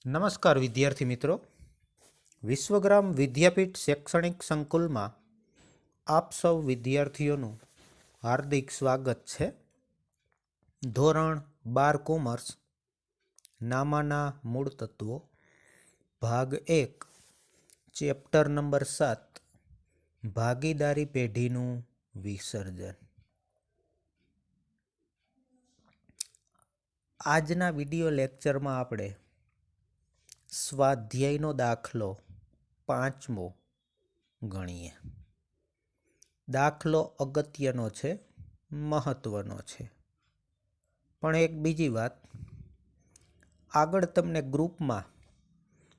નમસ્કાર વિદ્યાર્થી મિત્રો, વિશ્વગ્રામ વિદ્યાપીઠ શૈક્ષણિક સંકુલમાં આપ સૌ વિદ્યાર્થીઓનું હાર્દિક સ્વાગત છે. ધોરણ 12 કોમર્સ નામાના મૂળ તત્વો ભાગ 1 ચેપ્ટર નંબર 7 ભાગીદારી પેઢીનું વિસર્જન. આજના વિડિયો લેક્ચરમાં આપણે સ્વાધ્યાયનો દાખલો 5મો ગણીએ. દાખલો અગત્યનો છે, મહત્વનો છે. પણ એક બીજી વાત, આગળ તમને ગ્રુપમાં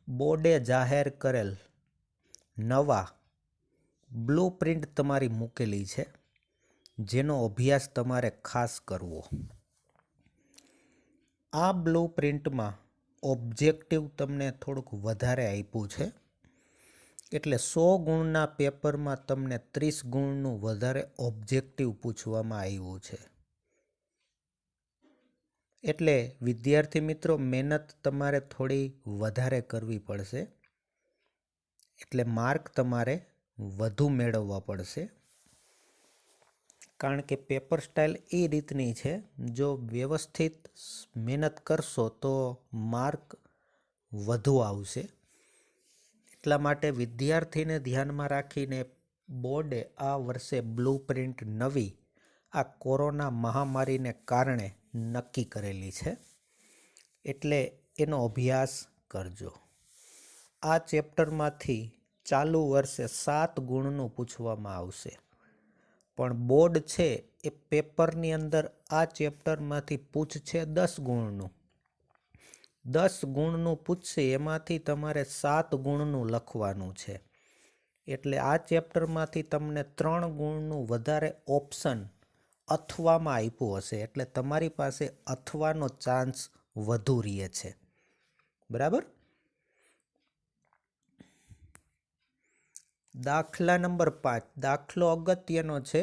બોર્ડે જાહેર કરેલ નવા બ્લુ પ્રિન્ટ તમારી મૂકેલી છે, જેનો અભ્યાસ તમારે ખાસ કરવો. આ બ્લુ પ્રિન્ટમાં ઓબ્જેક્ટિવ તમને થોડુંક વધારે આપ્યું છે, એટલે 100 ગુણના પેપરમાં તમને 30 ગુણનું વધારે ઓબ્જેક્ટિવ પૂછવામાં આવ્યું છે. એટલે વિદ્યાર્થી મિત્રો, મહેનત તમારે થોડી વધારે કરવી પડશે, એટલે માર્ક તમારે વધુ મેળવવા પડશે. કારણ કે પેપર સ્ટાઇલ એ રીતની છે, જો વ્યવસ્થિત મહેનત કરશો તો માર્ક વધુ આવશે. એટલા માટે વિદ્યાર્થીને ધ્યાનમાં રાખીને બોર્ડે આ વર્ષે બ્લુ પ્રિન્ટ નવી આ કોરોના મહામારીને કારણે નક્કી કરેલી છે, એટલે એનો અભ્યાસ કરજો. આ ચેપ્ટરમાંથી ચાલુ વર્ષે 7 ગુણનું પૂછવામાં આવશે, પણ બોર્ડ છે એ પેપરની અંદર આ ચેપ્ટરમાંથી પૂછશે 10 ગુણનું. 10 ગુણનું પૂછશે, એમાંથી તમારે 7 ગુણનું લખવાનું છે. એટલે આ ચેપ્ટરમાંથી તમને 3 ગુણનું વધારે ઓપ્શન અથવામાં આપ્યું હશે, એટલે તમારી પાસે અથવાનો ચાન્સ વધુ રહે છે. બરાબર? દાખલા નંબર 5. દાખલો અગત્યનો છે.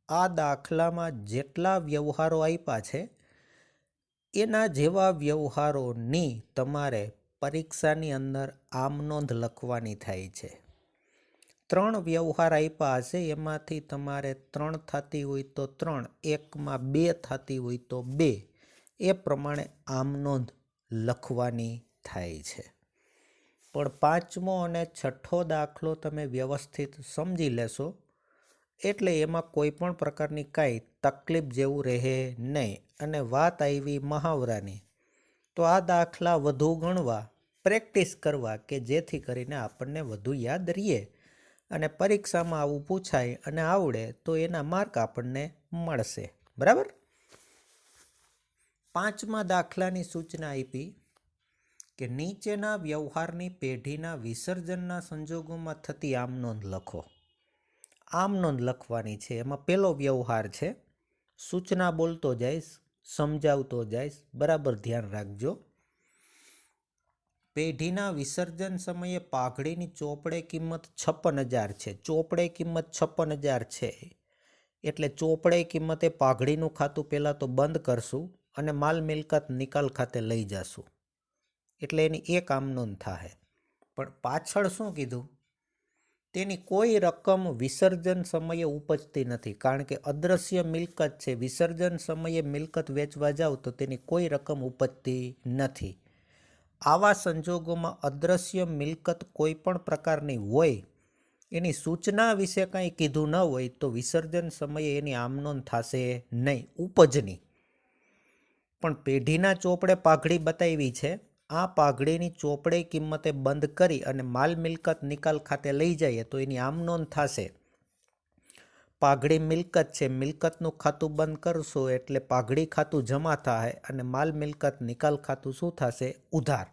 આ દાખલામાં જેટલા વ્યવહારો આપ્યા છે, એના જેવા વ્યવહારોની તમારે પરીક્ષાની અંદર આમ નોંધ લખવાની થાય છે. 3 વ્યવહાર આપ્યા હશે, એમાંથી તમારે 3 થતી હોય તો 3, એકમાં 2 થતી હોય તો 2, એ પ્રમાણે આમ નોંધ લખવાની થાય છે. પણ 5મો અને 6ઠ્ઠો દાખલો તમે વ્યવસ્થિત સમજી લેશો, એટલે એમાં કોઈ પણ પ્રકારની કાંઈ તકલીફ જેવું રહે નહીં. અને વાત આવી મહાવરાની, તો આ દાખલા વધુ ગણવા, પ્રેક્ટિસ કરવા, કે જેથી કરીને આપણને વધુ યાદ રહે અને પરીક્ષામાં આવું પૂછાય અને આવડે તો એના માર્ક આપણને મળશે. બરાબર? 5મા દાખલાની સૂચના આપી કે નીચેના વ્યવહારની પેઢીના વિસર્જનના સંજોગોમાં થતી આમ નોંધ લખો. આમ નોંધ લખવાની છે. એમાં પહેલો વ્યવહાર છે, સૂચના બોલતો જઈશ, સમજાવતો જઈશ, બરાબર ધ્યાન રાખજો. પેઢીના વિસર્જન સમયે પાઘડીની ચોપડે કિંમત 56,000 છે. ચોપડે કિંમત 56,000 છે, એટલે ચોપડે કિંમતે પાઘડીનું ખાતું પહેલાં તો બંધ કરશું અને માલ મિલકત નિકાલ ખાતે લઈ જશું, એટલે એની એક આમ નોંધ થાય. પણ પાછળ શું કીધું? તેની કોઈ રકમ વિસર્જન સમયે ઉપજતી નથી, કારણ કે અદ્રશ્ય મિલકત છે. વિસર્જન સમયે મિલકત વેચવા જાવ તો તેની કોઈ રકમ ઉપજતી નથી. આવા સંજોગોમાં અદ્રશ્ય મિલકત કોઈ પણ પ્રકારની હોય, એની સૂચના વિશે કંઈ કીધું ન હોય, તો વિસર્જન સમયે એની આમ નોંધ થશે નહીં, ઉપજની. પણ પેઢીના ચોપડે પાઘડી બતાવી છે, આ પાઘડીની ચોપડે કિંમતે બંધ કરી અને માલ મિલકત નિકાલ ખાતે લઈ જઈએ તો એની આમ નોંધ થશે. પાઘડી મિલકત છે, મિલકતનું ખાતું બંધ કરશો એટલે પાઘડી ખાતું જમા થાય અને માલ મિલકત નિકાલ ખાતું શું થશે? ઉધાર.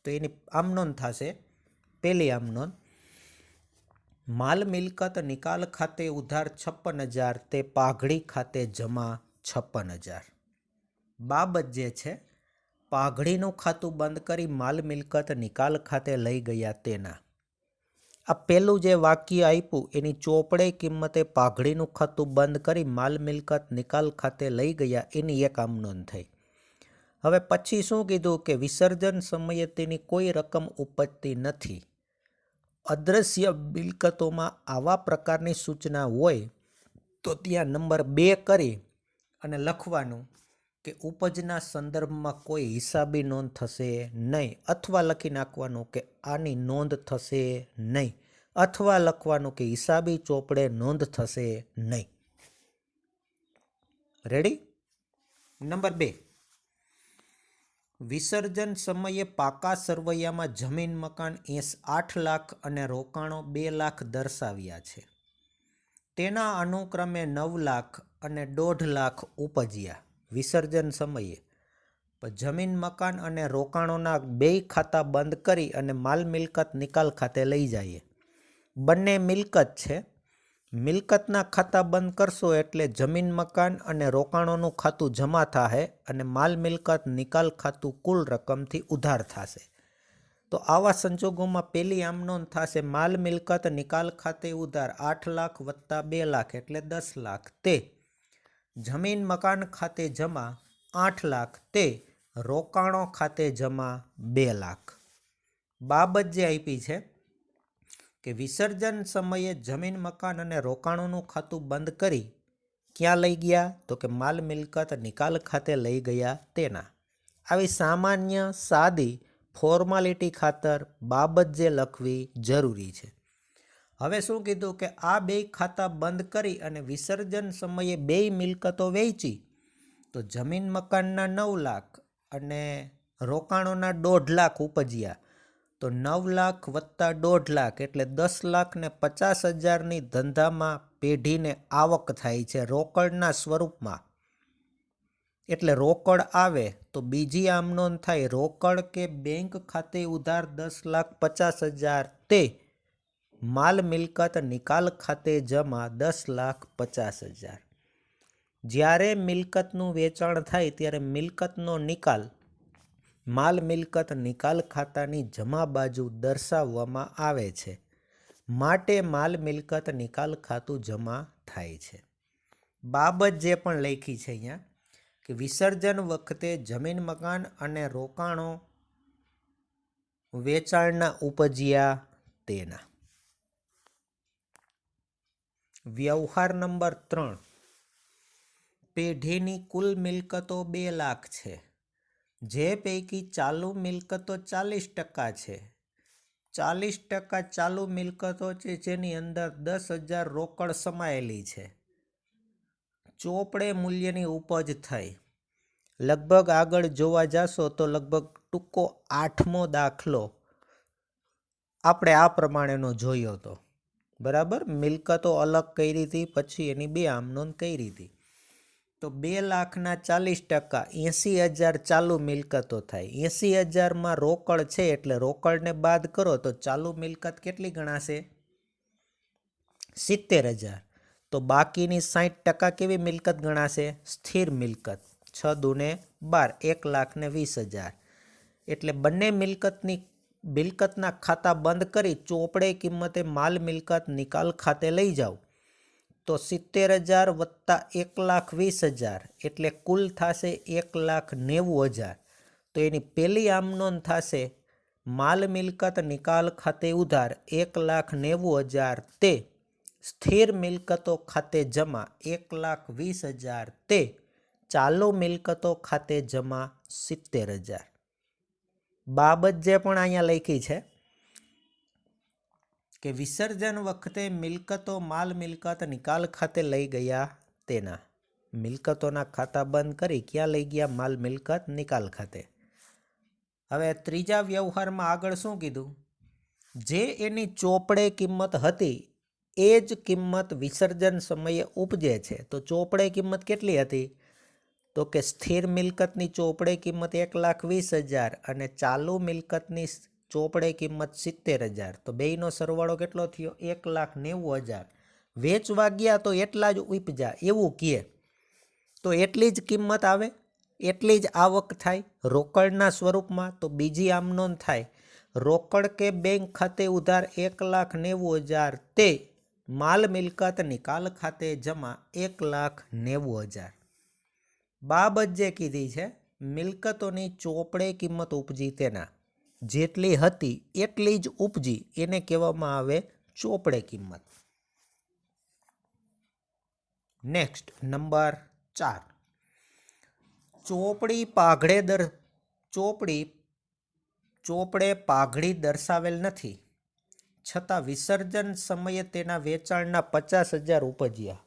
તો એની આમ નોંધ થશે. પહેલી આમ નોંધ, માલ મિલકત નિકાલ ખાતે ઉધાર 56,000, તે પાઘડી ખાતે જમા 56,000. બાબત જે છે, પાઘડીનું ખાતું બંધ કરી માલ મિલકત નિકાલ ખાતે લઈ ગયા તેના. આ પહેલું જે વાક્ય આપ્યું, એની ચોપડે કિંમતે પાઘડીનું ખાતું બંધ કરી માલ મિલકત નિકાલ ખાતે લઈ ગયા, એની એક આમ નોંધ થઈ. હવે પછી શું કીધું કે વિસર્જન સમયે તેની કોઈ રકમ ઉપજતી નથી. અદ્રશ્ય મિલકતોમાં આવા પ્રકારની સૂચના હોય તો ત્યાં નંબર 2 કરી અને લખવાનું કે ઉપજના સંદર્ભમાં કોઈ હિસાબી નોંધ થશે નહીં, અથવા લખી નાખવાનું કે આની નોંધ થશે નહીં, અથવા લખવાનું કે હિસાબી ચોપડે નોંધ થશે નહીં. રેડી? નંબર 2, વિસર્જન સમયે પાકા સરવૈયામાં જમીન મકાન 8 લાખ અને રોકાણો 2 લાખ દર્શાવ્યા છે. તેના અનુક્રમે 9 લાખ અને 1.5 લાખ ઉપજ્યા. વિસર્જન સમયે જમીન મકાન અને રોકાણોના 2 ખાતા બંધ કરી અને માલ મિલકત નિકાલ ખાતે લઈ જઈએ. બંને મિલકત છે. મિલકતના ખાતા બંધ કરશો એટલે જમીન મકાન અને રોકાણોનું ખાતું જમા થશે અને માલ મિલકત નિકાલ ખાતું કુલ રકમથી ઉધાર થશે. તો આવા સંજોગોમાં પહેલી આમ નોંધ થશે માલ મિલકત નિકાલ ખાતે ઉધાર 8 લાખ વત્તા 2 લાખ એટલે 10 લાખ તે જમીન મકાન ખાતે જમા 8 લાખ તે રોકાણો ખાતે જમા 2 લાખ. બાબત જે આપી છે કે વિસર્જન સમયે જમીન મકાન અને રોકાણોનું ખાતું બંધ કરી ક્યાં લઈ ગયા તો કે માલ મિલકત નિકાલ ખાતે લઈ ગયા તેના. આવી સામાન્ય સાદી ફોર્માલિટી ખાતર બાબત જે લખવી જરૂરી છે. હવે શું કીધું કે આ 2 ખાતા બંધ કરી અને વિસર્જન સમયે 2 મિલકતો વેચી તો જમીન મકાનના 9 લાખ અને રોકાણોના 1.5 લાખ ઉપજ્યા. તો 9 લાખ વત્તા 1.5 લાખ એટલે 10 લાખ ને 50,000ની ધંધામાં પેઢીને આવક થાય છે રોકડના સ્વરૂપમાં. એટલે રોકડ આવે તો બીજી આમ નોંધ થાય રોકડ કે બેંક ખાતે ઉધાર 10,50,000 તે માલ મિલકત નિકાલ ખાતે જમા 10,50,000. જ્યારે મિલકતનું વેચાણ થાય ત્યારે મિલકતનો નિકાલ માલ મિલકત નિકાલ ખાતાની જમા બાજુ દર્શાવવામાં આવે છે. માટે માલ મિલકત નિકાલ ખાતું જમા થાય છે. બાબત જે પણ લખી છે અહીંયા કે વિસર્જન વખતે જમીન મકાન અને રોકાણો વેચાણના ઉપજ્યા તેના. વ્યવહાર નંબર 3, પેઢીની કુલ મિલકતો 2 લાખ છે. જે પૈકી ચાલુ મિલકતો 40% છે. 40% ચાલુ મિલકતો છે જેની અંદર 10,000 રોકડ સમાયેલી છે. ચોપડે મૂલ્યની ઉપજ થઈ. લગભગ આગળ જોવા જાશો તો લગભગ ટૂંકો 8મો દાખલો આપણે આ પ્રમાણેનો જોયો હતો. બરાબર, મિલકતો અલગ કરી હતી પછી એની 2 આમ નોંધ કરી હતી. તો 2 લાખના 40% 80,000 ચાલુ મિલકતો થાય. 80,000માં રોકડ છે એટલે રોકડને બાદ કરો તો ચાલુ મિલકત કેટલી ગણાશે? 70,000. તો બાકીની 60% કેવી મિલકત ગણાશે? સ્થિર મિલકત. 6 દુને 12, 1,20,000. એટલે બંને મિલકતના ખાતા બંધ કરી ચોપડે કિંમતે માલ મિલકત નિકાલ ખાતે લઈ જાઓ તો 70,000 વત્તા 1,20,000 એટલે કુલ થશે 1,90,000. તો એની પહેલી આમ નોંધ થશે માલ મિલકત નિકાલ ખાતે ઉધાર 1,90,000 તે સ્થિર મિલકતો ખાતે જમા 1,20,000 તે ચાલુ મિલકતો ખાતે જમા 70,000. બાબત જે પણ અહીંયા લખી છે કે વિસર્જન વખતે મિલકતો માલ મિલકત નિકાલ ખાતે લઈ ગયા તેના. મિલકતોના ખાતા બંધ કરી ક્યાં લઈ ગયા? માલ મિલકત નિકાલ ખાતે. હવે ત્રીજા વ્યવહારમાં આગળ શું કીધું? જે એની ચોપડે કિંમત હતી એ જ કિંમત વિસર્જન સમયે ઉપજે છે. તો ચોપડે કિંમત કેટલી હતી? તો કે સ્થિર મિલકતની ચોપડે કિંમત 1,20,000 અને ચાલુ મિલકતની ચોપડે કિંમત 70,000. તો બેયનો સરવાળો કેટલો થયો? 1,90,000. વેચવા ગયા તો એટલા જ ઉપજ્યા એવું કહે તો એટલી જ કિંમત આવે, એટલી જ આવક થાય રોકડના સ્વરૂપમાં. તો બીજી આમ નોંધ થાય રોકડ કે બેંક ખાતે ઉધાર 1,90,000 તે માલ મિલકત નિકાલ ખાતે જમા 1,90,000. બાબત જે કીધી છે મિલકતોની ચોપડે કિંમત ઉપજી તેના જેટલી હતી એટલી જ ઉપજી એને કહેવામાં આવે ચોપડે કિંમત. Next number 4. ચોપડે પાઘડી દર્શાવેલ નથી છતાં વિસર્જન સમયે તેના વેચાણના 50,000 ઉપજ્યા.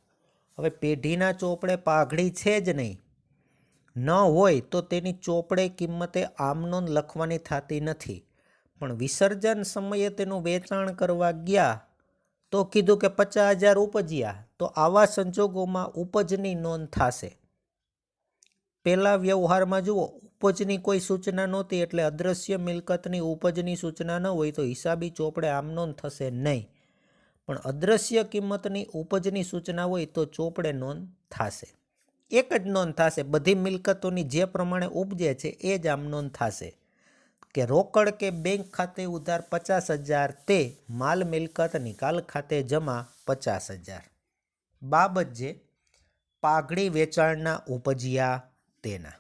હવે પેઢીના ચોપડે પાઘડી છે જ નહીં, ન હોય તો તેની ચોપડે કિંમતે આમનોંધ લખવાની થતી નથી, પણ વિસર્જન સમયે તેનું વેચાણ કરવા ગયા તો કીધું કે 50,000 ઉપજ્યા, તો આવા સંજોગોમાં ઉપજની નોંધ થશે. પહેલા વ્યવહારમાં જુઓ, ઉપજની કોઈ સૂચના નહોતી એટલે અદ્રશ્ય મિલકતની ઉપજની સૂચના ન હોય તો હિસાબી ચોપડે આમનોંધ થશે નહીં, પણ અદ્રશ્ય કિંમતની ઉપજની સૂચના હોય તો ચોપડે નોંધ થશે. એક જ નોંધ થશે, બધી મિલકતોની જે પ્રમાણે ઉપજે છે એ જ આમનોંધ થશે કે રોકડ કે બેંક ખાતે ઉધાર 50,000 તે માલ મિલકત નિકાલ ખાતે જમા 50,000. બાબત જે પાઘડી વેચાણના ઉપજ્યા તેના.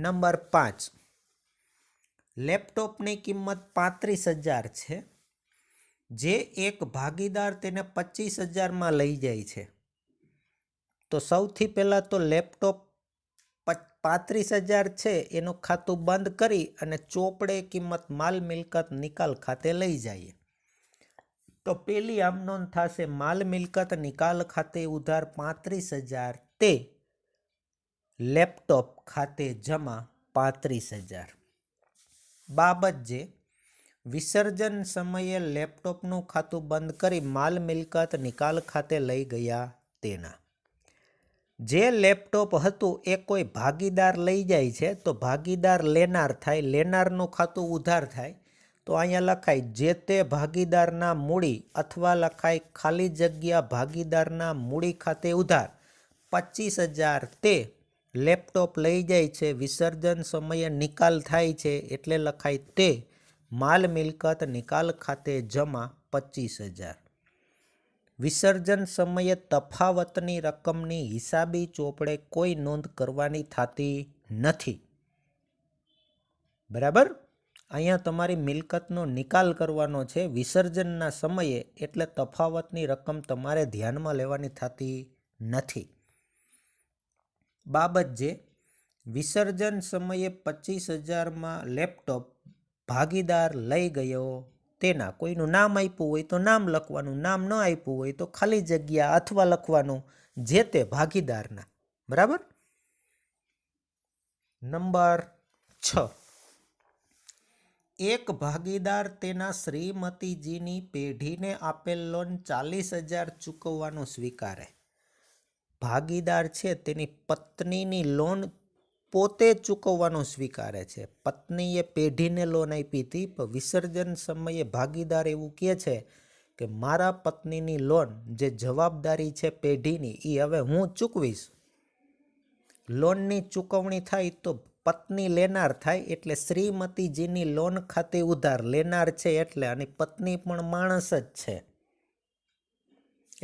નંબર 5. લેપટોપની કિંમત 35,000 છે, જે એક ભાગીદાર તેને 25,000માં લઈ જાય છે. તો સૌથી પહેલાં તો લેપટોપ 35,000 છે એનું ખાતું બંધ કરી અને ચોપડે કિંમત માલ મિલકત નિકાલ ખાતે લઈ જઈએ. તો પેલી આમ નોંધ થશે માલ મિલકત નિકાલ ખાતે ઉધાર 35,000 તે લેપટોપ ખાતે જમા 35,000. બાબત જે વિસર્જન સમયે લેપટોપનું ખાતું બંધ કરી માલ મિલકત નિકાલ ખાતે લઈ ગયા તેના. જે લેપટોપ હતું એ કોઈ ભાગીદાર લઈ જાય છે તો ભાગીદાર લેનાર થાય, લેનારનું ખાતું ઉધાર થાય તો અહીંયા લખાય જે તે ભાગીદારના મૂડી અથવા લખાય ખાલી જગ્યા ભાગીદારના મૂડી ખાતે ઉધાર 25,000 તે લેપટોપ લઈ જાય છે, વિસર્જન સમયે નિકાલ થાય છે એટલે લખાય તે માલ મિલકત નિકાલ ખાતે જમા 25,000. વિસર્જન સમયે તફાવતની રકમની હિસાબી ચોપડે કોઈ નોંધ કરવાની થતી નથી. બરાબર, અહીંયા તમારી મિલકતનો નિકાલ કરવાનો છે વિસર્જનના સમયે, એટલે તફાવતની રકમ તમારે ધ્યાનમાં લેવાની થતી નથી. બાબત જે વિસર્જન સમયે 25,000માં લેપટોપ ભાગીદાર લઈ ગયો તેના. કોઈનું નામ આપ્યું હોય તો નામ લખવાનું, નામ ન આપ્યું હોય તો ખાલી જગ્યા અથવા લખવાનું જે તે ભાગીદારના. બરાબર. નંબર 6. એક ભાગીદાર તેના શ્રીમતીજીની પેઢીને આપેલ લોન 40,000 ચૂકવવાનું સ્વીકારે. ભાગીદાર છે તેની પત્નીની લોન પોતે ચૂકવવાનું સ્વીકારે છે. પત્નીએ પેઢીને લોન આપી હતી, પણ વિસર્જન સમયે ભાગીદાર એવું કહે છે કે મારા પત્નીની લોન જે જવાબદારી છે પેઢીની એ હવે હું ચૂકવીશ. લોનની ચૂકવણી થાય તો પત્ની લેનાર થાય એટલે શ્રીમતીજીની લોન ખાતે ઉધાર લેનાર છે એટલે, અને પત્ની પણ માણસ જ છે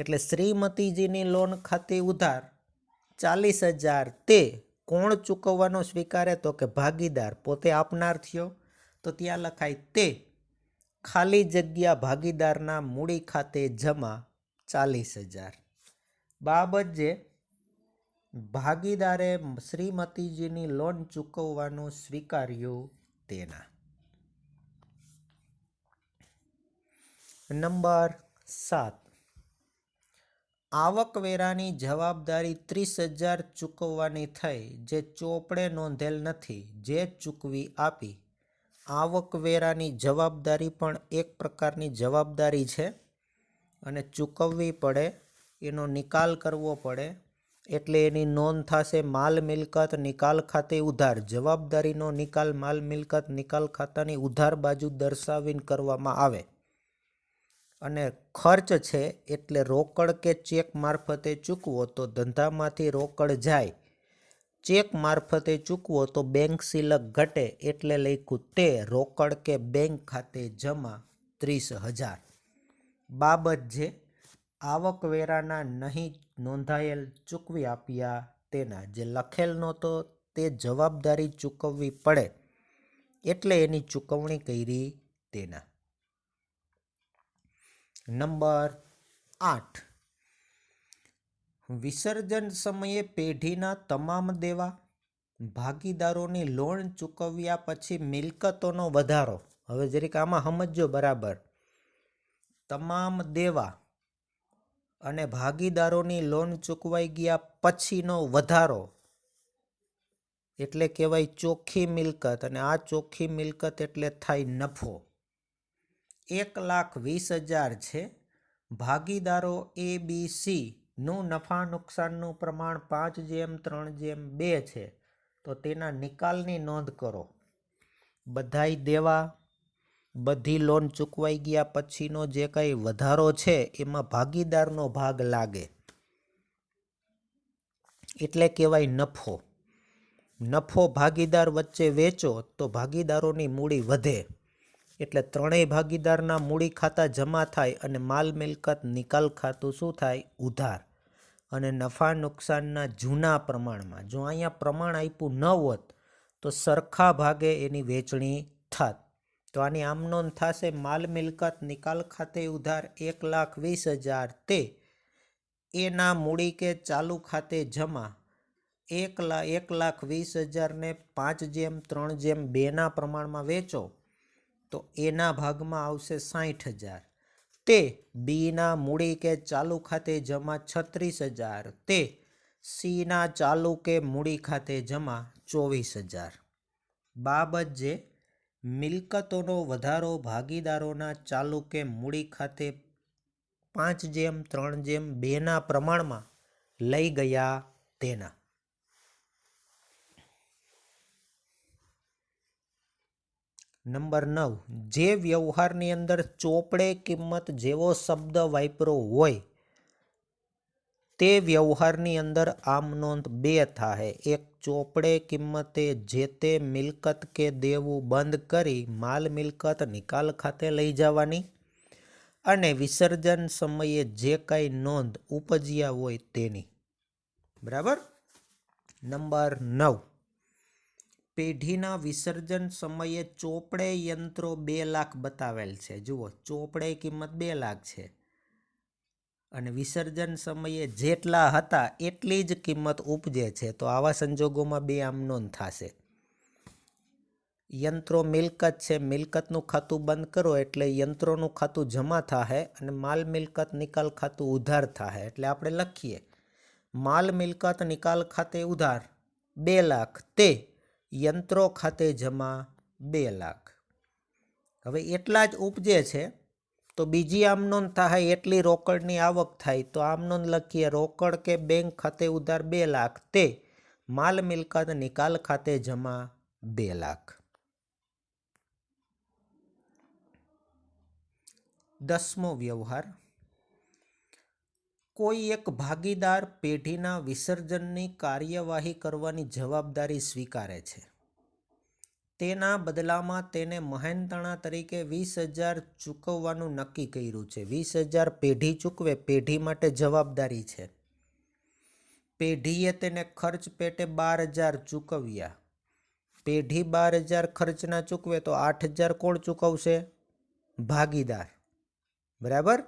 એટલે શ્રીમતીજીની લોન ખાતે ઉધાર 40,000 તે કોણ ચૂકવવાનો સ્વીકારે તો કે ભાગીદાર પોતે આપનાર થયો, તો ત્યાં લખાય તે ખાલી જગ્યા ભાગીદારના મૂડી ખાતે જમા 40,000. બાબત જે ભાગીદારે શ્રીમતીજીની લોન ચૂકવવાનું સ્વીકાર્યું તેના. નંબર 7. આવકવેરાની જવાબદારી 30,000 ચૂકવવાની થઈ જે ચોપડે નોંધેલ નથી, જે ચૂકવી આપી. આવકવેરાની જવાબદારી પણ એક પ્રકારની જવાબદારી છે અને ચૂકવવી પડે, એનો નિકાલ કરવો પડે એટલે એની નોંધ થશે માલ મિલકત નિકાલ ખાતે ઉધાર. જવાબદારીનો નિકાલ માલ મિલકત નિકાલ ખાતાની ઉધાર બાજુ દર્શાવીને કરવામાં આવે. અને ખર્ચ છે એટલે રોકડ કે ચેક મારફતે ચૂકવો તો ધંધામાંથી રોકડ જાય, ચેક મારફતે ચૂકવો તો બેંક સિલક ઘટે એટલે લખ્યું તે રોકડ કે બેંક ખાતે જમા 30,000. બાબત જે આવકવેરાના નહીં નોંધાયેલ ચૂકવી આપ્યા તેના. જે લખેલ નહોતો તે જવાબદારી ચૂકવવી પડે એટલે એની ચૂકવણી કરી તેના. નંબર 8, વિસર્જન સમયે પેઢીના તમામ દેવા ભાગીદારોની લોન ચૂકવ્યા પછી મિલકતોનો વધારો. હવે જરીક આમાં સમજજો બરાબર. તમામ દેવા અને ભાગીદારોની લોન ચૂકવાઈ ગયા પછીનો વધારો એટલે કહેવાય ચોખ્ખી મિલકત, અને આ ચોખ્ખી મિલકત એટલે થાય નફો. 1,20,000 છે. ભાગીદારો ABC નું નફા નુકસાનનું પ્રમાણ 5:3:2 છે. તો તેના નિકાલની નોંધ કરો. બધાય દેવા, બધી લોન ચૂકવાઈ ગયા પછીનો જે કંઈ વધારો છે એમાં ભાગીદારનો ભાગ લાગે એટલે કહેવાય નફો. નફો ભાગીદાર વચ્ચે વેચો તો ભાગીદારોની મૂડી વધે એટલે ત્રણેય ભાગીદારના મૂડી ખાતા જમા થાય અને માલ મિલકત નિકાલ ખાતું શું થાય? ઉધાર. અને નફા નુકસાનના જૂના પ્રમાણમાં, જો અહીંયા પ્રમાણ આપ્યું ન હોત તો સરખા ભાગે એની વેચણી થાત. તો આની આમ નોંધ થશે. માલ મિલકત નિકાલ ખાતે ઉધાર 1,20,000 તે એના મૂડી કે ચાલુ ખાતે જમા 1,20,000 ને 5:3:2 ના પ્રમાણમાં વેચો તો એના ભાગમાં આવશે 60,000. તે બીના મૂડી કે ચાલુ ખાતે જમા 36,000 તે સીના ચાલુ કે મૂડી ખાતે જમા 24,000. બાબત જે મિલકતોનો વધારો ભાગીદારોના ચાલુ કે મૂડી ખાતે 5:3:2 ના પ્રમાણમાં લઈ ગયા તેના. નંબર 9, જે વ્યવહારની અંદર ચોપડે કિંમત જેવો શબ્દ વાપરો હોય તે વ્યવહારની અંદર આમ નોંધ 2 થાય. એક, ચોપડે કિંમતે જે તે મિલકત કે દેવું બંધ કરી માલ મિલકત નિકાલ ખાતે લઈ જવાની, અને વિસર્જન સમયે જે કાંઈ નોંધ ઉપજ્યા હોય તેની. બરાબર. નંબર 9, પેઢીના વિસર્જન સમયે ચોપડે યંત્રો 2 લાખ બતાવેલ છે. જુઓ, ચોપડે કિંમત 2 લાખ છે અને વિસર્જન સમયે જેટલા હતા એટલી જ કિંમત ઉપજે છે. તો આવા સંજોગોમાં 2 આમ નોંધ થશે. યંત્રો મિલકત છે, મિલકતનું ખાતું બંધ કરો એટલે યંત્રોનું ખાતું જમા થાય અને માલ મિલકત નિકાલ ખાતું ઉધાર થાય. એટલે આપણે લખીએ માલ મિલકત નિકાલ ખાતે ઉધાર 2 લાખ તે યંત્રો ખાતે જમા 2 લાખ. હવે એટલા જ ઉપજે છે તો બીજી આમ નોંધ થાય એટલી રોકડની આવક થાય. તો આમ નોંધ લખીએ રોકડ કે બેંક ખાતે ઉધાર 2 લાખ તે માલ મિલકત નિકાલ ખાતે જમા 2 લાખ. 10મો વ્યવહાર. કોઈ એક ભાગીદાર પેઢીના વિસર્જનની કાર્યવાહી કરવાની જવાબદારી સ્વીકારે છે. તેના બદલામાં તેને મહેનતાણા તરીકે 20,000 ચૂકવવાનું નક્કી કર્યું છે. 20,000 પેઢી ચૂકવે, પેઢી માટે જવાબદારી છે. પેઢીએ તેને ખર્ચ પેટે 12,000 ચૂકવ્યા. પેઢી 12,000 ખર્ચના ચૂકવે તો 8,000 કોણ ચૂકવશે? ભાગીદાર. બરાબર.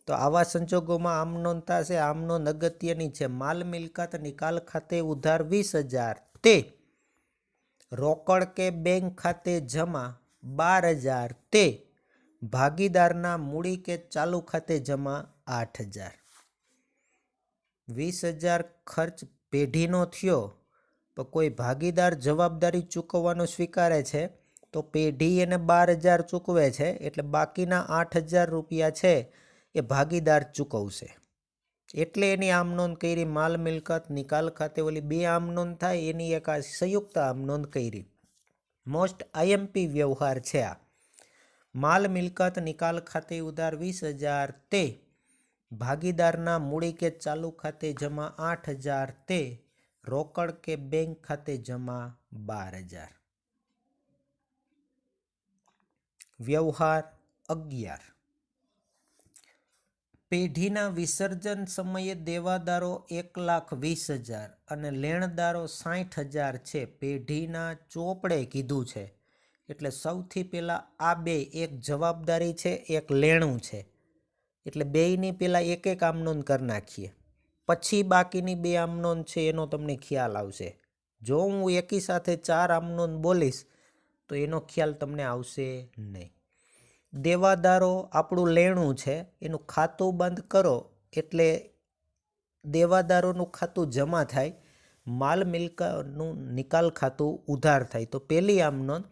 તો આવા સંજોગોમાં આમ નોંધ થશે. આમ નોંધ અગત્યની છે. માલ મિલકત નિકાલ ખાતે ઉધાર 20,000 તે રોકડ કે બેંક ખાતે જમા 12,000 તે ભાગીદારના મૂડી કે ચાલુ ખાતે જમા 8,000. 20,000 ખર્ચ પેઢીનો થયો તો કોઈ ભાગીદાર જવાબદારી ચૂકવવાનું સ્વીકારે છે તો પેઢી એને 12,000 ચૂકવે છે એટલે બાકીના 8,000 રૂપિયા છે એ ભાગીદાર ચૂકવશે. એટલે એની આમ નોંધ કરી. માલ મિલકત નિકાલ ખાતે ઓલી 2 આમ નોંધ થાય એની એક આ સંયુક્ત આમ નોંધ કરી. મોસ્ટ IMP વ્યવહાર છે આ. માલ મિલકત નિકાલ ખાતે ઉધાર 20,000 તે ભાગીદારના મૂડી કે ચાલુ ખાતે જમા 8,000 તે રોકડ કે બેંક ખાતે જમા 12,000. વ્યવહાર 11. પેઢીના વિસર્જન સમયે દેવાદારો 1,20,000 અને લેણદારો 60,000 છે. પેઢીના ચોપડે કીધું છે એટલે સૌથી પહેલાં આ બે, એક જવાબદારી છે, એક લેણું છે, એટલે બેયની પહેલાં એક એક આમનોંધ કરી નાખીએ, પછી બાકીની બે આમનોંધ છે એનો તમને ખ્યાલ આવશે. જો હું એકી સાથે 4 આમનોંધ બોલીશ તો એનો ખ્યાલ તમને આવશે નહીં. દેવાદારો આપણું લેણું છે, એનું ખાતું બંધ કરો એટલે દેવાદારોનું ખાતું જમા થાય, માલ મિલકતનું નિકાલ ખાતું ઉધાર થાય. તો પહેલી આમનોંધ,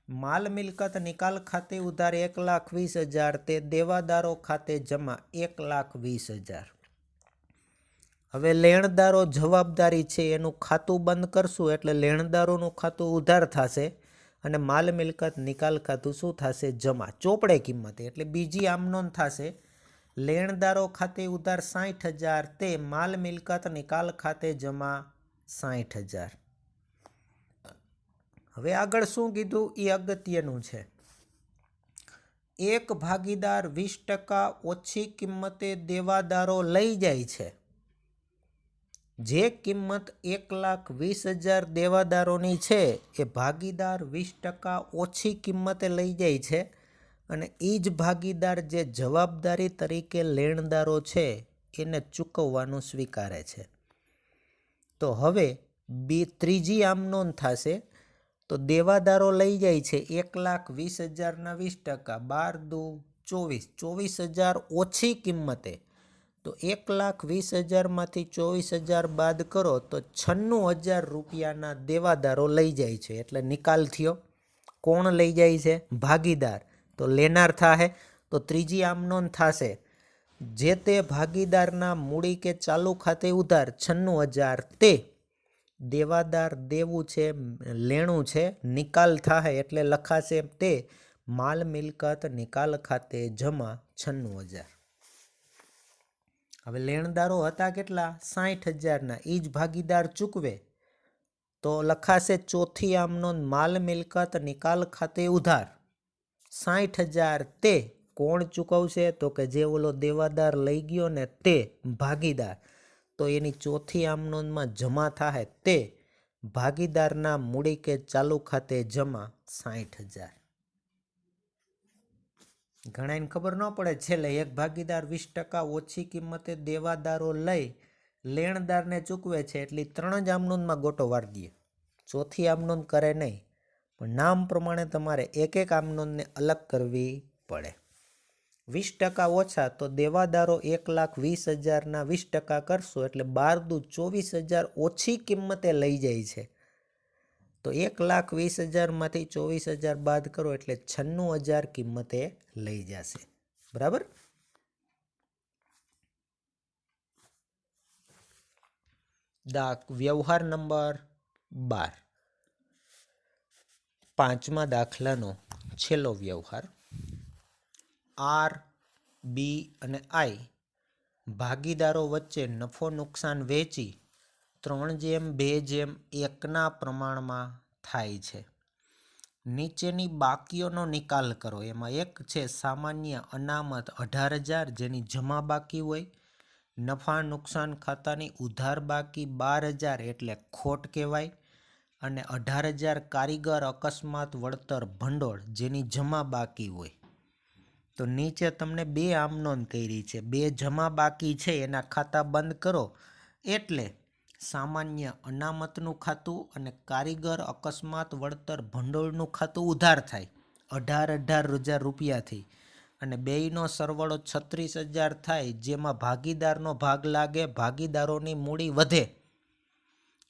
માલ મિલકત નિકાલ ખાતે ઉધાર 1,20,000 તે દેવાદારો ખાતે જમા 1,20,000. હવે લેણદારો જવાબદારી છે એનું ખાતું બંધ કરશું એટલે લેણદારોનું ખાતું ઉધાર થશે અને માલ મિલકત નિકાલ ખાતું શું થશે? જમા, ચોપડે કિંમતે. એટલે બીજી આમનોંધ થશે, લેણદારો ખાતે ઉધાર 60,000 તે માલ મિલકત નિકાલ ખાતે જમા 60,000. હવે આગળ શું કીધું એ અગત્યનું છે. એક ભાગીદાર 20% ઓછી કિંમતે દેવાદારો લઈ જાય છે. જે કિંમત 1,20,000 દેવાદારોની છે એ ભાગીદાર 20% ઓછી કિંમતે લઈ જાય છે અને એ જ ભાગીદાર જે જવાબદારી તરીકે લેણદારો છે એને ચૂકવવાનું સ્વીકારે છે. તો હવે ત્રીજી આમનોંધ થશે. તો દેવાદારો લઈ જાય છે 1,20,000ના 20%, 12 × 2 = 24,000 ઓછી કિંમતે. તો 1,20,000 માંથી 24,000 બાદ કરો તો 96,000 રૂપિયાના દેવાદારો લઈ જાય છે. એટલે નિકાલ થયો. કોણ લઈ જાય છે? ભાગીદાર. તો લેનાર થાહે. તો ત્રીજી આમનોંધ થશે, જે તે ભાગીદારના મૂડી કે ચાલુ ખાતે ઉધાર 96,000 તે દેવાદાર દેવું છે, લેણું છે, નિકાલ થાહે એટલે લખાશે તે માલ મિલકત નિકાલ ખાતે જમા 96,000. હવે લેણદારો હતા કેટલા? 60,000ના. એ જ ભાગીદાર ચૂકવે તો લખાશે ચોથી આમનોંધ, માલ મિલકત નિકાલ ખાતે ઉધાર 60,000 તે કોણ ચૂકવશે? તો કે જે ઓલો દેવાદાર લઈ ગયો ને તે ભાગીદાર. તો એની ચોથી આમનોંધમાં જમા થાય તે ભાગીદારના મૂડી કે ચાલુ ખાતે જમા 60,000. ઘણાને ખબર ન પડે, છેલ્લે એક ભાગીદાર 20% ઓછી કિંમતે દેવાદારો લઈ લેણદારને ચૂકવે છે એટલે 3 જ આમનોંધમાં ગોટો વાળી દઈએ, ચોથી આમનોંધ કરે નહીં. પણ નામ પ્રમાણે તમારે એક એક આમનોંધને અલગ કરવી પડે. 20% ઓછા તો દેવાદારો 1,20,000ના 20% કરશો એટલે 12 × 2 = 24,000 ઓછી કિંમતે લઈ જાય છે. તો 1,20,000 માંથી 24,000 બાદ કરો એટલે 96,000 કિંમતે લઈ જશે. બરાબર. વ્યવહાર નંબર 12, 5મા દાખલાનો છેલ્લો વ્યવહાર. આર, બી અને આઈ ભાગીદારો વચ્ચે નફો નુકસાન વહેંચી 3:2:1ના પ્રમાણમાં થાય છે. નીચેની બાકીઓનો નિકાલ કરો. એમાં એક છે સામાન્ય અનામત 18,000 જેની જમા બાકી હોય, નફા નુકસાન ખાતાની ઉધાર બાકી 12,000 એટલે ખોટ કહેવાય, અને 18,000 કારીગર અકસ્માત વળતર ભંડોળ જેની જમા બાકી હોય. તો નીચે તમને બે આમનોંધ કરી છે, બે જમા બાકી છે એના ખાતા બંધ કરો એટલે સામાન્ય અનામતનું ખાતું અને કારીગર અકસ્માત વળતર ભંડોળનું ખાતું ઉધાર થાય 18,000 રૂપિયાથી, અને બેયનો સરવાળો 36,000 થાય, જેમાં ભાગીદારનો ભાગ લાગે, ભાગીદારોની મૂડી વધે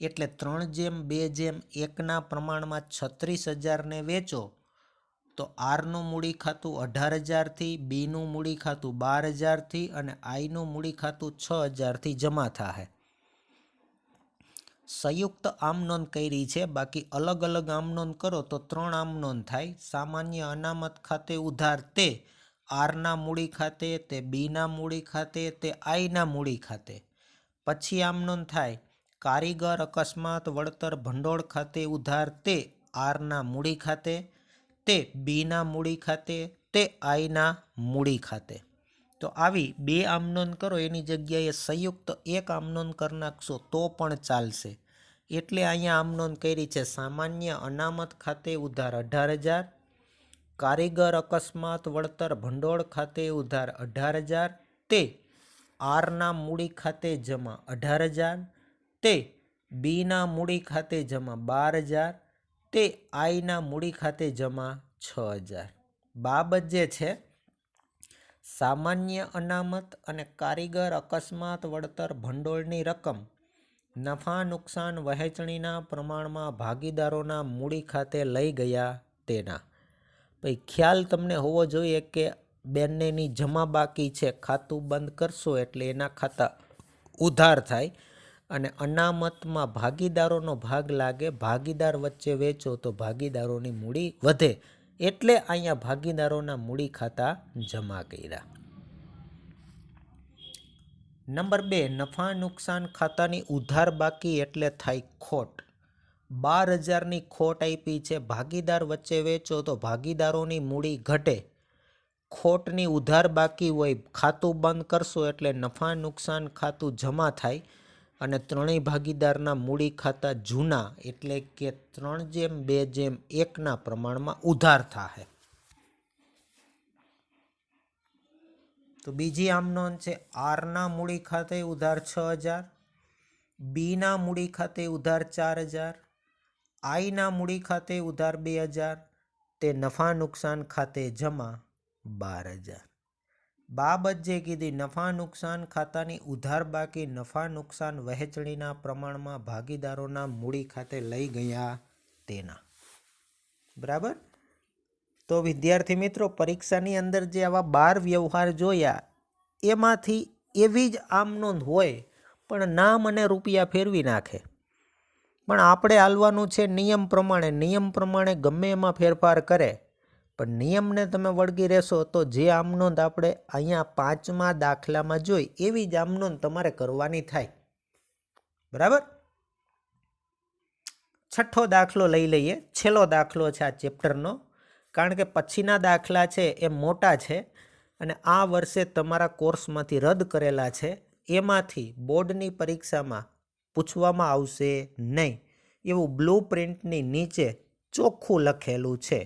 એટલે 3:2:1ના પ્રમાણમાં 36,000ને વેચો તો આરનું મૂડી ખાતું 18,000થી, બીનું મૂડી ખાતું 12,000થી અને આઈનું મૂડી ખાતું 6,000થી જમા થાય. સંયુક્ત આમનોંધ કરી છે, બાકી અલગ અલગ આમનોંધ કરો તો 3 આમનોંધ થાય. સામાન્ય અનામત ખાતે ઉધાર તે આરના મૂડી ખાતે, તે બીના મૂડી ખાતે, તે આઈના મૂડી ખાતે. પછી આમનોંધ થાય કારીગર અકસ્માત વળતર ભંડોળ ખાતે ઉધાર તે આરના મૂડી ખાતે, તે બીના મૂડી ખાતે, તે આઈના મૂડી ખાતે. તો આવી બે આમ નોંધ કરો એની જગ્યાએ સંયુક્ત એક આમ નોંધ કરી નાખશો તો પણ ચાલશે. એટલે અહીંયા આમ નોંધ કરી છે. સામાન્ય અનામત ખાતે ઉધાર 18,000, કારીગર અકસ્માત વળતર ભંડોળ ખાતે ઉધાર 18,000, તે આરના મૂડી ખાતે જમા 18,000, તે બીના મૂડી ખાતે જમા 12,000, તે આઈના મૂડી ખાતે જમા 6,000. બાબત જે છે સામાન્ય અનામત અને કારીગર અકસ્માત વળતર ભંડોળની રકમ નફા નુકસાન વહેંચણીના પ્રમાણમાં ભાગીદારોના મૂડી ખાતે લઈ ગયા તેના. ભાઈ ખ્યાલ તમને હોવો જોઈએ કે બંનેની જમા બાકી છે, ખાતું બંધ કરશો એટલે એના ખાતા ઉધાર થાય અને અનામતમાં ભાગીદારોનો ભાગ લાગે, ભાગીદાર વચ્ચે વેચો તો ભાગીદારોની મૂડી વધે, એટલે અહીંયા ભાગીદારોના મૂડી ખાતા જમા કર્યા. નંબર 2, નફા નુકસાન ખાતાની ઉધાર બાકી એટલે થાય ખોટ. 12,000ની ખોટ આપી છે, ભાગીદાર વચ્ચે વેચો તો ભાગીદારોની મૂડી ઘટે, ખોટની ઉધાર બાકી હોય, ખાતું બંધ કરશો એટલે નફા નુકસાન ખાતું જમા થાય અને ત્રણેય ભાગીદારના મૂડી ખાતા જૂના એટલે કે 3:2:1ના પ્રમાણમાં ઉધાર થાય. તો બીજી આમ નોંધ છે આરના મૂડી ખાતે ઉધાર 6,000, બીના મૂડી ખાતે ઉધાર 4,000, આઈના મૂડી ખાતે ઉધાર 2,000, તે નફા નુકસાન ખાતે જમા 12,000. બાબત જે કીધી નફા નુકસાન ખાતાની ઉધાર બાકી નફા નુકસાન વહેંચણીના પ્રમાણમાં ભાગીદારોના મૂડી ખાતે લઈ ગયા તેના. બરાબર. તો વિદ્યાર્થી મિત્રો, પરીક્ષાની અંદર જે આવા 12 વ્યવહાર જોયા એમાંથી એવી જ આમ નોંધ હોય પણ નામ અને રૂપિયા ફેરવી નાખે. પણ આપણે હાલવાનું છે નિયમ પ્રમાણે. નિયમ પ્રમાણે ગમે એમાં ફેરફાર કરે પણ નિયમને તમે વળગી રહેશો તો જે આમ નોંધ આપણે અહીંયા 5મા દાખલામાં જોઈ એવી જ આમ નોંધ તમારે કરવાની થાય. બરાબર. છઠ્ઠો દાખલો લઈ લઈએ. છેલ્લો દાખલો છે આ ચેપ્ટરનો, કારણ કે પછીના દાખલા છે એ મોટા છે અને આ વર્ષે તમારા કોર્સમાંથી રદ કરેલા છે. એમાંથી બોર્ડની પરીક્ષામાં પૂછવામાં આવશે નહીં એવું બ્લુ પ્રિન્ટની નીચે ચોખ્ખું લખેલું છે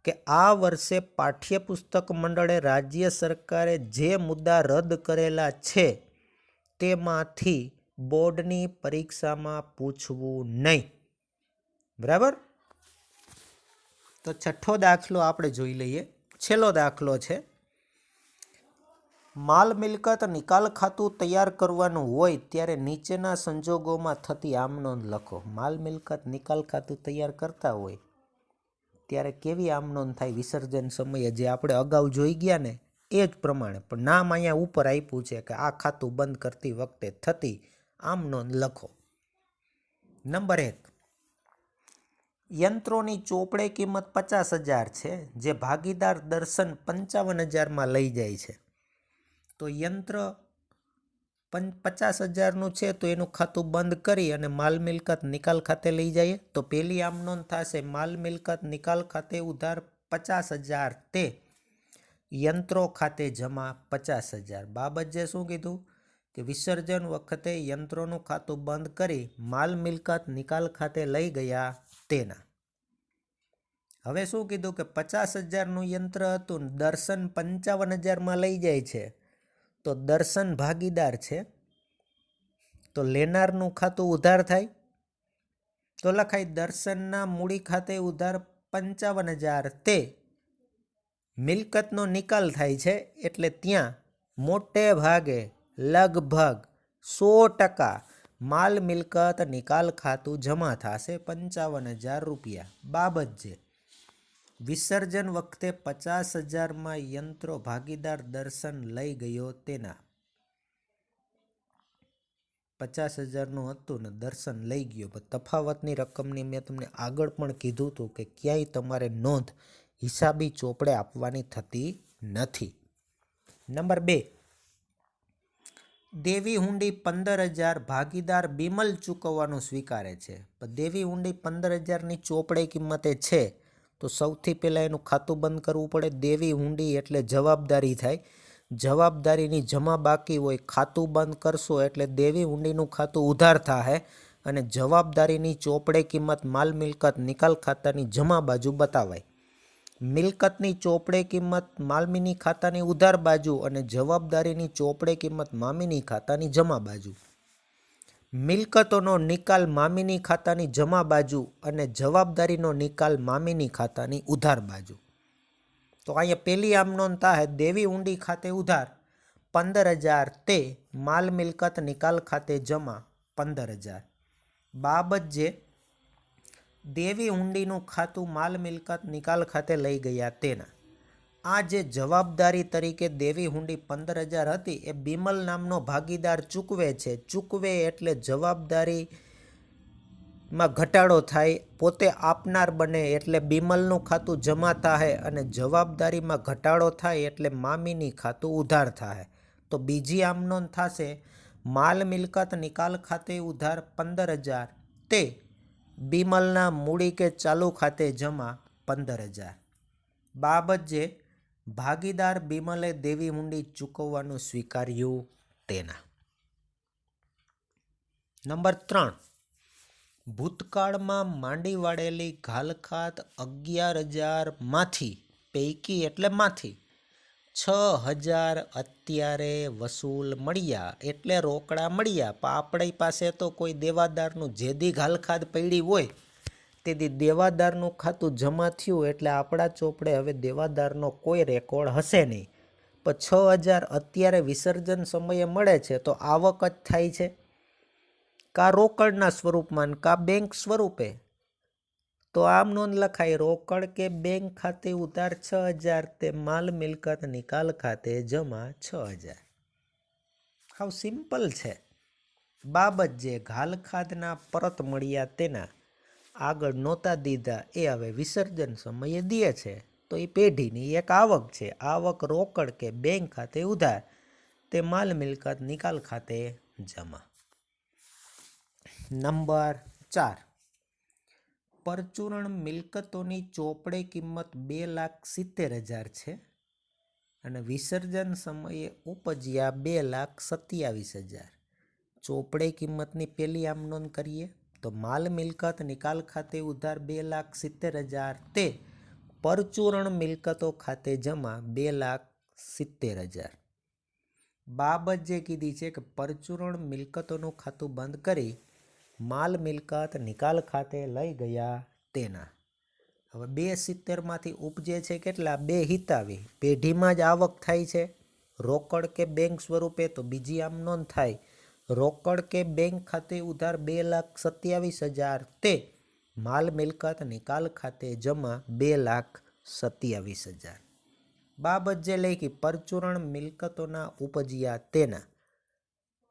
કે આ વર્ષે પાઠ્યપુસ્તક મંડળે રાજ્ય સરકારે જે મુદ્દા રદ કરેલા છે તેમાંથી બોર્ડની પરીક્ષામાં પૂછવું નહીં. બરાબર. તો છઠ્ઠો દાખલો આપણે જોઈ લઈએ. છેલ્લો દાખલો છે. માલ મિલકત નિકાલ ખાતું તૈયાર કરવાનું હોય ત્યારે નીચેના સંજોગોમાં થતી આમ નોંધ લખો. માલ મિલકત નિકાલ ખાતું તૈયાર કરતા હોય ત્યારે કેવી આમ નોંધ થાય વિસર્જન સમયે, જે આપણે અગાઉ જોઈ ગયા ને એ જ પ્રમાણે, પણ નામ અહીંયા ઉપર આપ્યું છે કે આ ખાતું બંધ કરતી વખતે થતી આમ નોંધ લખો. નંબર 1, યંત્રોની ચોપડે કિંમત 50,000 છે જે ભાગીદાર દર્શન 55,000માં લઈ જાય છે. તો યંત્ર 50,000નું છે તો એનું ખાતું બંધ કરી અને માલ મિલકત નિકાલ ખાતે લઈ જઈએ તો પેલી આમ નોંધ થશે માલ મિલકત નિકાલ ખાતે ઉધાર 50,000, તે યંત્રો ખાતે જમા 50,000. બાબત જે શું કીધું કે વિસર્જન વખતે યંત્રોનું ખાતું બંધ કરી માલ મિલકત નિકાલ ખાતે લઈ ગયા તેના. હવે શું કીધું કે 50,000નું યંત્ર હતું, દર્શન 55,000માં લઈ જાય છે તો દર્શન ભાગીદાર છે તો લેનારનું ખાતું ઉધાર થાય તો લખાય દર્શનના મૂડી ખાતે ઉધાર 55,000, તે મિલકતનો નિકાલ થાય છે એટલે ત્યાં મોટે ભાગે લગભગ 100% માલ મિલકત નિકાલ ખાતું જમા થશે 55,000 રૂપિયા. બાબત છે વિસર્જન વખતે 50,000માં યંત્રો ભાગીદાર દર્શન લઈ ગયો તેના. 50,000નું હતું ને દર્શન લઈ ગયો, પણ તફાવતની રકમની મેં તમને આગળ પણ કીધું હતું કે ક્યાંય તમારે નોંધ હિસાબી ચોપડે આપવાની થતી નથી. નંબર 2, દેવી હુંડી 15,000 ભાગીદાર બિમલ ચૂકવવાનું સ્વીકારે છે. પણ દેવી હુંડી 15,000ની ચોપડે કિંમતે છે તો સૌથી પહેલાં એનું ખાતું બંધ કરવું પડે. દેવી હુંડી એટલે જવાબદારી થાય. જવાબદારીની જમા બાકી હોય, ખાતું બંધ કરશો એટલે દેવી હુંડીનું ખાતું ઉધાર થાય અને જવાબદારીની ચોપડે કિંમત માલ મિલકત નિકાલ ખાતાની જમા બાજુ બતાવાય. મિલકતની ચોપડે કિંમત માલમીની ખાતાની ઉધાર બાજુ અને જવાબદારીની ચોપડે કિંમત મામીની ખાતાની જમા બાજુ. મિલકતોનો નિકાલ મામીની ખાતાની જમા બાજુ અને જવાબદારીનો નિકાલ મામીની ખાતાની ઉધાર બાજુ. તો અહીંયા પહેલી આમ નોંધ થાય દેવી હુંડી ખાતે ઉધાર 15,000 તે માલ મિલકત નિકાલ ખાતે જમા 15,000. બાબત જે દેવી હુંડીનું ખાતું માલ મિલકત નિકાલ ખાતે લઈ ગયા તેના. આ જે જવાબદારી તરીકે દેવી હુંડી 15,000 હતી એ બિમલ નામનો ભાગીદાર ચૂકવે છે. ચૂકવે એટલે જવાબદારીમાં ઘટાડો થાય, પોતે આપનાર બને એટલે બિમલનું ખાતું જમા થાય અને જવાબદારીમાં ઘટાડો થાય એટલે મામીની ખાતું ઉધાર થાય. તો બીજી આમ નોંધ થશે માલ મિલકત નિકાલ ખાતે ઉધાર 15,000 તે બિમલના મૂડી કે ચાલુ ખાતે જમા 15,000. બાબત જે ભાગીદાર બિમલે દેવી હુંડી ચૂકવવાનું સ્વીકાર્યું તેના. નંબર 3, ભૂતકાળમાં માંડી વાળેલી ઘાલખાત 11,000 માંથી પૈકી એટલે માંથી 6,000 અત્યારે વસૂલ મળ્યા એટલે રોકડા મળ્યા. પણ આપણી પાસે તો કોઈ દેવાદારનું જેદી ઘાલખાત પડી હોય તેથી દેવાદારનું ખાતું જમા થયું એટલે આપણા ચોપડે હવે દેવાદારનો કોઈ રેકોર્ડ હશે નહીં. પણ 6,000 અત્યારે વિસર્જન સમયે મળે છે તો આવક જ થાય છે, કા રોકડના સ્વરૂપમાં કા બેંક સ્વરૂપે. તો આમ નોંધ લખાય રોકડ કે બેંક ખાતે ઉધાર 6,000 તે માલ મિલકત નિકાલ ખાતે જમા 6,000. હાવ સિમ્પલ છે. બાબત જે ઘાલખાતના પરત મળ્યા તેના આગળ નહોતા દીધા એ હવે વિસર્જન સમયે દે છે તો એ પેઢીની એક આવક છે. આવક રોકડ કે બેંક ખાતે ઉધાર તે માલ મિલકત નિકાલ ખાતે જમા. નંબર 4, પરચુરણ મિલકતોની ચોપડે કિંમત 2,70,000 છે અને વિસર્જન સમયે ઉપજ્યા 2,27,000. ચોપડે કિંમતની પહેલી આમ નોંધ કરીએ તો માલ મિલકત નિકાલ ખાતે ઉધાર 2,70,000 તે પરચુરણ મિલકતો ખાતે જમા 2,70,000. બાબત જે કીધી છે કે પરચુરણ મિલકતોનું ખાતું બંધ કરી માલ મિલકત નિકાલ ખાતે લઈ ગયા તેના. હવે 2,70 માંથી ઉપજે છે કેટલા? 2 હિતાવી. પેઢીમાં જ આવક થાય છે રોકડ કે બેંક સ્વરૂપે તો બીજી આમ નોંધ થાય રોકડ કે બેંક ખાતે ઉધાર 2,27,000 તે માલ મિલકત નિકાલ ખાતે જમા 2,27,000. બાબત જે લખી પરચુરણ મિલકતોના ઉપજ્યા તેના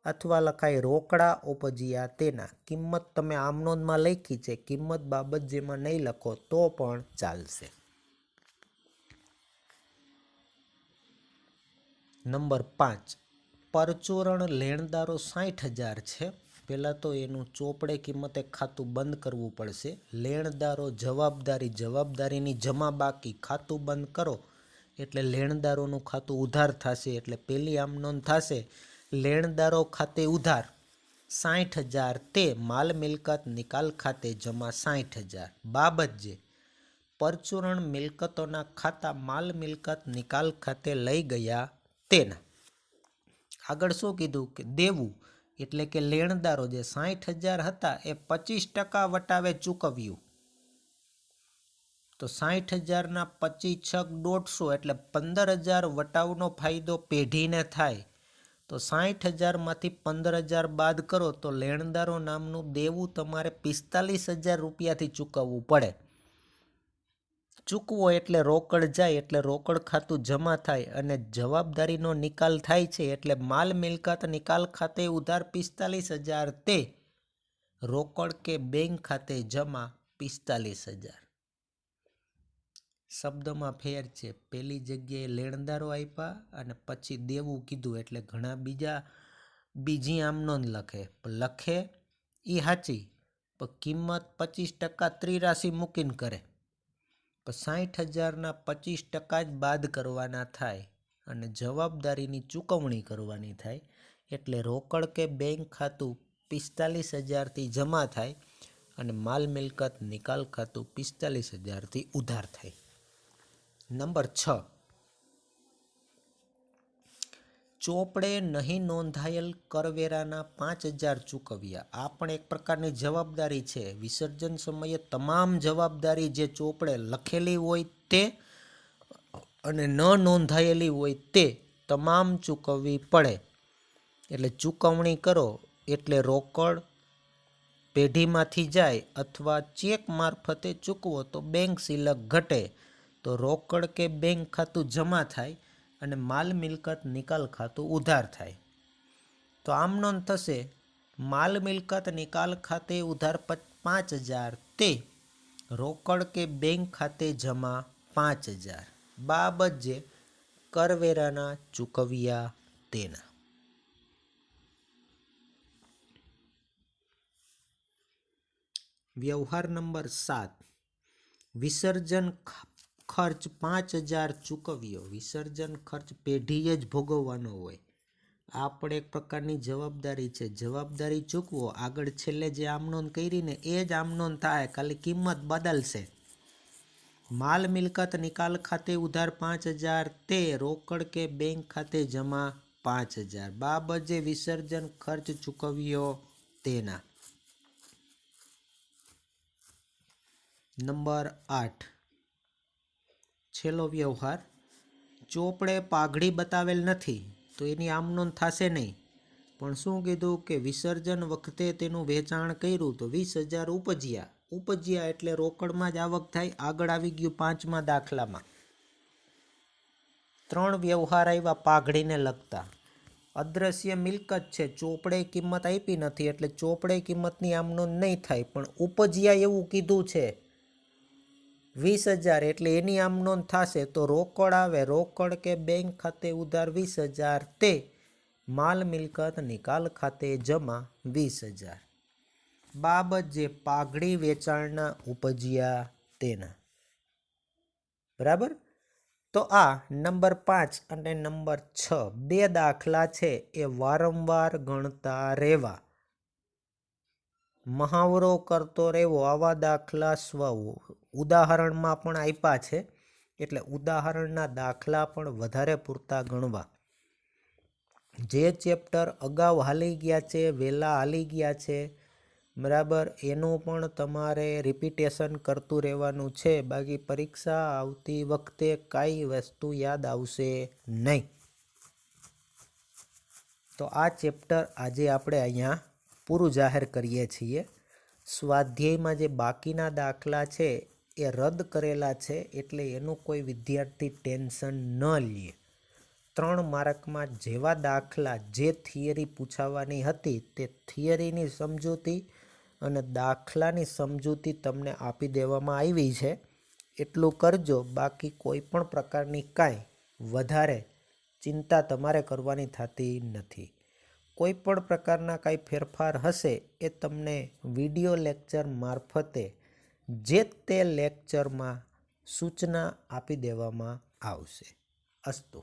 અથવા લખાય રોકડા ઉપજ્યા તેના. કિંમત તમે આમ નોંધમાં લખી છે, કિંમત બાબત જેમાં નહીં લખો તો પણ ચાલશે. નંબર 5, પરચુરણ લેણદારો 60,000 છે. પહેલાં તો એનું ચોપડે કિંમતે ખાતું બંધ કરવું પડશે. લેણદારો જવાબદારીની જમા બાકી ખાતું બંધ કરો એટલે લેણદારોનું ખાતું ઉધાર થશે. એટલે પહેલી આમ નોંધ થશે લેણદારો ખાતે ઉધાર 60,000 તે માલ મિલકત નિકાલ ખાતે જમા 60,000. બાબત જે પરચુરણ મિલકતોના ખાતા માલ મિલકત નિકાલ ખાતે લઈ ગયા તેના. આગળ શું કીધું કે દેવું એટલે કે લેણદારો જે 60,000 હતા એ 25% વટાવે ચૂકવ્યું. તો 60,000 25 × 150 એટલે 15,000 વટાવનો ફાયદો પેઢીને થાય. તો 60,000 માંથી 15,000 બાદ કરો તો લેણદારો નામનું દેવું તમારે 45,000 રૂપિયાથી ચૂકવવું પડે. ચૂકવો એટલે રોકડ જાય એટલે રોકડ ખાતું જમા થાય અને જવાબદારીનો નિકાલ થાય છે એટલે માલ મિલકત નિકાલ ખાતે ઉધાર 45,000 તે રોકડ કે બેંક ખાતે જમા 45,000. શબ્દમાં ફેર છે. પહેલી જગ્યાએ લેણદારો આપ્યા અને પછી દેવું કીધું એટલે ઘણા બીજી આમ નોંધ લખે એ સાચી પણ કિંમત 25% ત્રિરાશી મૂકીને કરે. પણ 60,000 25% જ બાદ કરવાના થાય અને જવાબદારીની ચૂકવણી કરવાની થાય. એટલે રોકડ કે બેંક ખાતું 45,000થી જમા થાય અને માલ મિલકત નિકાલ ખાતું 45,000થી ઉધાર થાય. નંબર 6, ચોપડે નહીં નોંધાયેલ કરવેરાના 5,000 ચૂકવ્યા. આ પણ એક પ્રકારની જવાબદારી છે. વિસર્જન સમયે તમામ જવાબદારી જે ચોપડે લખેલી હોય તે અને ન નોંધાયેલી હોય તે તમામ ચૂકવવી પડે. એટલે ચૂકવણી કરો એટલે રોકડ પેઢીમાંથી જાય અથવા ચેક મારફતે ચૂકવો તો બેંક સિલક ઘટે, તો રોકડ કે બેંક ખાતું જમા થાય અને માલ મિલકત નિકાલ ખાતું ઉધાર થાય. તો આમ નોંધ થશે, માલ મિલકત નિકાલ ખાતે ઉધાર 5,000 તે રોકડ કે બેંક ખાતે જમા 5,000 બાબત જે કરવેરાના ચૂકવ્યા તેના. વ્યવહાર નંબર 7, વિસર્જન ખર્ચ 5,000 ચૂકવ્યો. વિસર્જન ખર્ચ પેઢીએ જ ભોગવવાનો હોય. આ પણ એક પ્રકારની જવાબદારી છે. જવાબદારી ચૂકવો, આગળ છેલ્લે જે આમનોંધ કરી ને એ જ આમનોંધ થાય, ખાલી કિંમત બદલશે. માલ મિલકત નિકાલ ખાતે ઉધાર 5,000 તે રોકડ કે બેંક ખાતે જમા 5,000 બાબત જે વિસર્જન ખર્ચ ચૂકવ્યો તેના. નંબર 8, છેલ્લો વ્યવહાર, ચોપડે પાઘડી બતાવેલ નથી તો એની આમનોંધ થશે નહીં. પણ શું કીધું કે વિસર્જન વખતે તેનું વેચાણ કર્યું તો 20,000 ઉપજ્યા. ઉપજ્યા એટલે રોકડમાં જ આવક થાય. આગળ આવી ગયું 5મા દાખલામાં. 3 વ્યવહાર આવ્યા પાઘડીને લગતા. અદ્રશ્ય મિલકત છે, ચોપડે કિંમત આપી નથી એટલે ચોપડે કિંમતની આમનોંધ નહીં થાય. પણ ઉપજ્યા એવું કીધું છે 20,000 એટલે એની આમનોંધ થશે. તો રોકડ આવે, રોકડ કે બેંક ખાતે ઉધાર 20,000 તે માલ મિલકત નિકાલ ખાતે જમા 20,000 બાબત જે પાઘડી વેચાણના ઉપજ્યા તેના. બરાબર. તો આ નંબર 5 અને નંબર 6 બે દાખલા છે એ વારંવાર ગણતા રહેવા, મહાવરો કરતો રહેવો. આવા દાખલા ઉદાહરણમાં પણ આપ્યા છે એટલે ઉદાહરણના દાખલા પણ વધારે પૂરતા ગણવા. જે ચેપ્ટર અગાઉ હાલી ગયા છે, વહેલા હાલી ગયા છે, બરાબર, એનું પણ તમારે રિપીટેશન કરતું રહેવાનું છે. બાકી પરીક્ષા આવતી વખતે કાંઈ વસ્તુ યાદ આવશે નહીં. તો આ ચેપ્ટર આજે આપણે અહીંયા પૂરું જાહેર કરીએ છીએ. સ્વાધ્યાયમાં જે બાકીના દાખલા છે એ રદ કરેલા છે એટલે એનું કોઈ વિદ્યાર્થી ટેન્શન ન લે. 3 માર્કમાં જેવા દાખલા જે થિયરી પૂછાવાની હતી તે થિયરીની સમજૂતી અને દાખલાની સમજૂતી તમને આપી દેવામાં આવી છે. એટલું કરજો. બાકી કોઈ પણ પ્રકારની કાંઈ વધારે ચિંતા તમારે કરવાની થતી નથી. કોઈ પણ પ્રકારના કાંઈ ફેરફાર હશે એ તમને વિડીયો લેક્ચર મારફતે જે તે લેક્ચરમાં સૂચના આપી દેવામાં આવશે. અસ્તુ.